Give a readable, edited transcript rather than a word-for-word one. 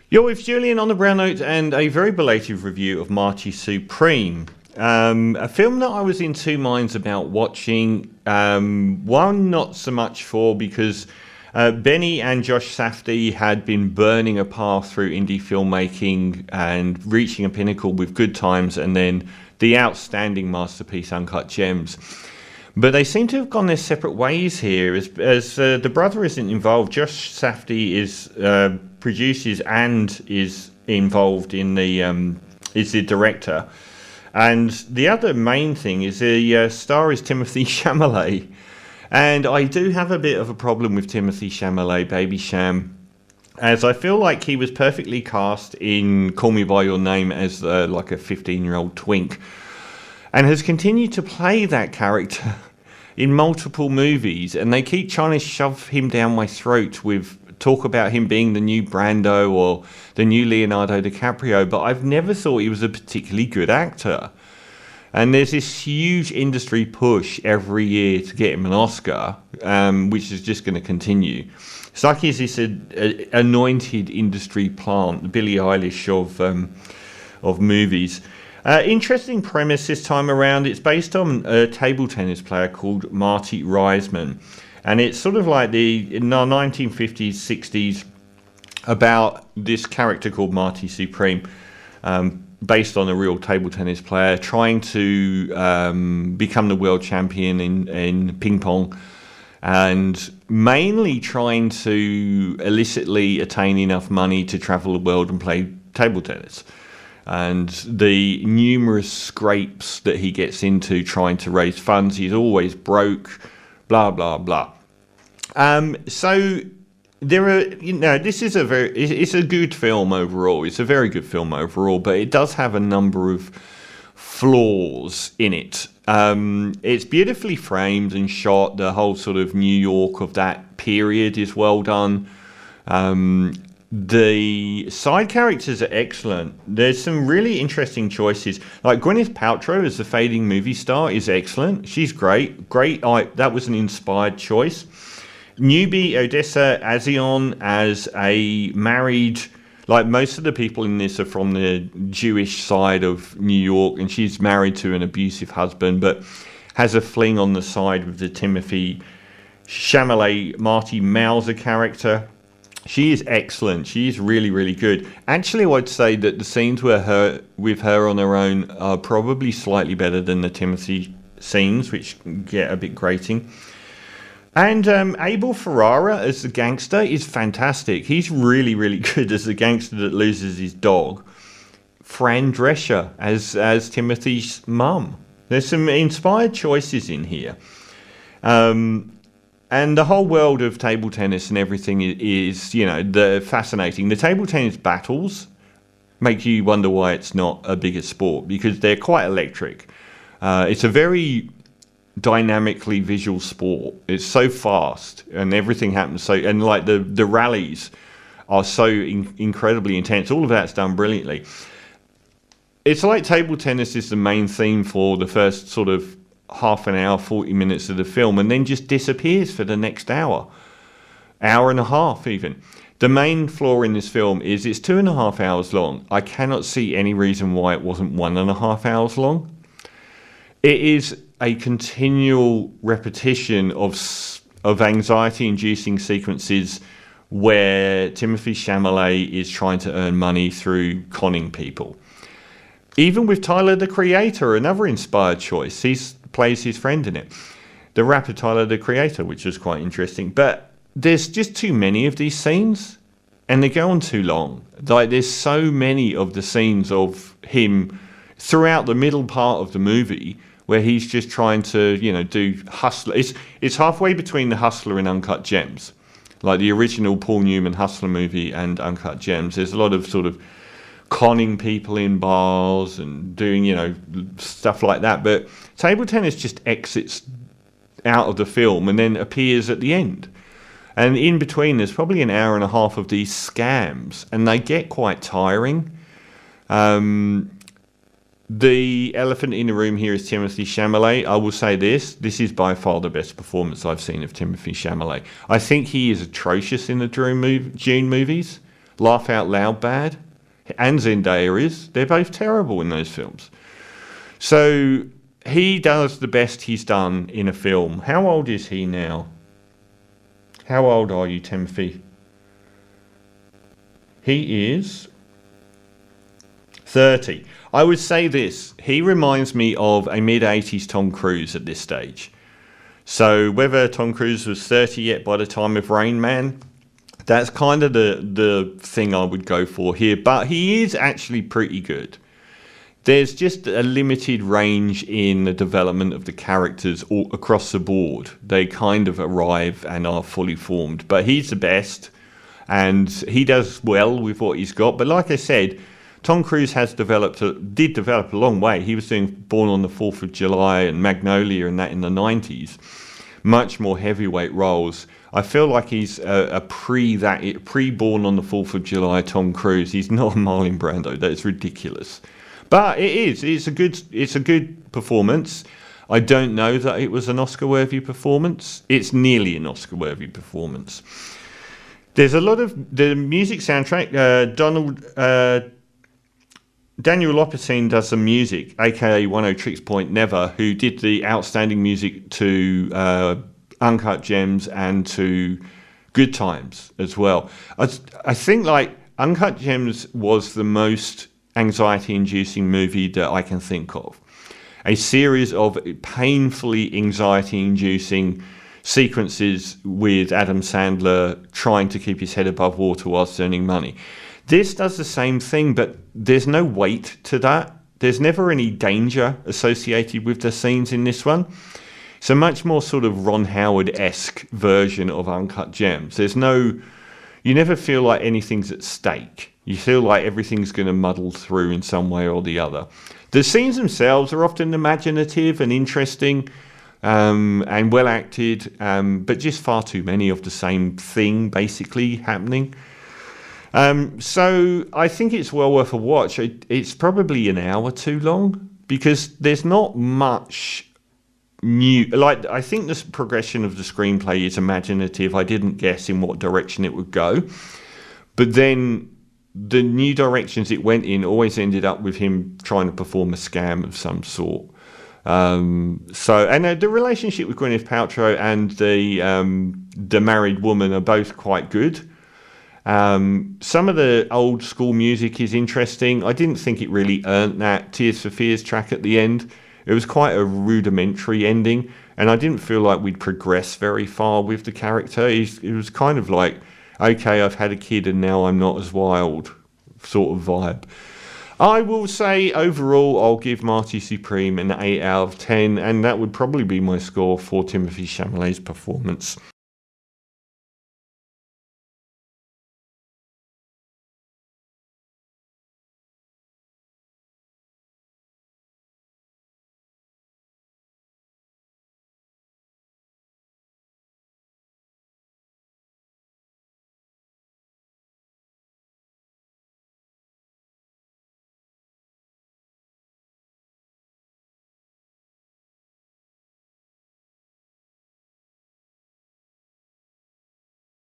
You're with Julian on the Brown Note and a very belated review of Marty Supreme. A film that I was in two minds about watching. One, not so much for because Benny and Josh Safdie had been burning a path through indie filmmaking and reaching a pinnacle with Good Times and then the outstanding masterpiece Uncut Gems. But they seem to have gone their separate ways here, as the brother isn't involved. Josh Safdie produces and is involved in is the director. And the other main thing is the star is Timothy Chamalet. And I do have a bit of a problem with Timothy Chamalet, Baby-Cham, as I feel like he was perfectly cast in Call Me By Your Name as like a 15-year-old twink, and has continued to play that character in multiple movies, and they keep trying to shove him down my throat with talk about him being the new Brando or the new Leonardo DiCaprio, but I've never thought he was a particularly good actor. And there's this huge industry push every year to get him an Oscar, which is just going to continue. It's like he's this anointed industry plant, the Billie Eilish of movies. Interesting premise this time around. It's based on a table tennis player called Marty Reisman. And it's sort of like in the 1950s, 60s, about this character called Marty Supreme, based on a real table tennis player, trying to become the world champion in ping pong, and mainly trying to illicitly attain enough money to travel the world and play table tennis. And the numerous scrapes that he gets into trying to raise funds, he's always broke, blah, blah, blah. So there are, this is it's a good film overall. It's a very good film overall, but it does have a number of flaws in it. It's beautifully framed and shot. The whole sort of New York of that period is well done. The side characters are excellent. There's some really interesting choices. Like Gwyneth Paltrow as the fading movie star is excellent. She's great. That was an inspired choice. Newbie Odessa Azion as a married, like most of the people in this are from the Jewish side of New York, and she's married to an abusive husband, but has a fling on the side with the Timothy Chamalet Marty Mauser character. She is excellent. She is really, really good. Actually, I'd say that the scenes with her on her own are probably slightly better than the Timothy scenes, which get a bit grating. And Abel Ferrara as the gangster is fantastic. He's really, really good as the gangster that loses his dog. Fran Drescher as Timothy's mum. There's some inspired choices in here. And the whole world of table tennis and everything is fascinating. The table tennis battles make you wonder why it's not a bigger sport, because they're quite electric. It's a very dynamically visual sport. It's so fast and everything happens and like the rallies are so incredibly intense. All of that's done brilliantly. It's like table tennis is the main theme for the first sort of half an hour, 40 minutes of the film, and then just disappears for the next hour and a half even. The main flaw in this film is it's 2.5 hours long. I cannot see any reason why it wasn't 1.5 hours long. It is a continual repetition of anxiety-inducing sequences where Timothy Chamalet is trying to earn money through conning people. Even with Tyler, the Creator, another inspired choice, he plays his friend in it. The rapper Tyler, the Creator, which was quite interesting. But there's just too many of these scenes, and they go on too long. Like, there's so many of the scenes of him throughout the middle part of the movie where he's just trying to, do Hustler. It's halfway between The Hustler and Uncut Gems. Like the original Paul Newman Hustler movie and Uncut Gems. There's a lot of sort of conning people in bars and doing, stuff like that. But table tennis just exits out of the film and then appears at the end. And in between, there's probably an hour and a half of these scams, and they get quite tiring. The elephant in the room here is Timothy Chamalet. I will say this is by far the best performance I've seen of Timothy Chamalet. I think he is atrocious in the June movies. laugh out loud bad, and Zendaya is. They're both terrible in those films. So he does the best he's done in a film. How old is he now? How old are you, Timothy? He is 30. I would say this. He reminds me of a mid-80s Tom Cruise at this stage. So whether Tom Cruise was 30 yet by the time of Rain Man, that's kind of the thing I would go for here. But he is actually pretty good. There's just a limited range in the development of the characters all across the board. They kind of arrive and are fully formed. But he's the best, and he does well with what he's got. But like I said, Tom Cruise did develop a long way. He was doing Born on the 4th of July and Magnolia and that in the 90s. Much more heavyweight roles. I feel like he's a pre-Born on the 4th of July Tom Cruise. He's not Marlon Brando. That's ridiculous. But it's a good performance. I don't know that it was an Oscar-worthy performance. It's nearly an Oscar-worthy performance. There's a lot of the music soundtrack. Daniel Lopatin does some music, aka 10 Point Never, who did the outstanding music to Uncut Gems and to Good Times as well. I think like Uncut Gems was the most anxiety-inducing movie that I can think of. A series of painfully anxiety-inducing sequences with Adam Sandler trying to keep his head above water whilst earning money. This does the same thing, but there's no weight to that. There's never any danger associated with the scenes in this one. It's a much more sort of Ron Howard-esque version of Uncut Gems. You never feel like anything's at stake. You feel like everything's going to muddle through in some way or the other. The scenes themselves are often imaginative and interesting and well acted, but just far too many of the same thing basically happening. So I think it's well worth a watch. It's probably an hour too long because there's not much new. Like, I think the progression of the screenplay is imaginative. I didn't guess in what direction it would go, but then the new directions it went in always ended up with him trying to perform a scam of some sort. The relationship with Gwyneth Paltrow and the married woman are both quite good. Some of the old school music is interesting. I didn't think it really earned that Tears for Fears track at the end. It was quite a rudimentary ending, and I didn't feel like we'd progress very far with the character. It was kind of like, okay, I've had a kid and now I'm not as wild sort of vibe. I will say overall I'll give Marty Supreme an 8 out of 10, and that would probably be my score for Timothée Chalamet's performance.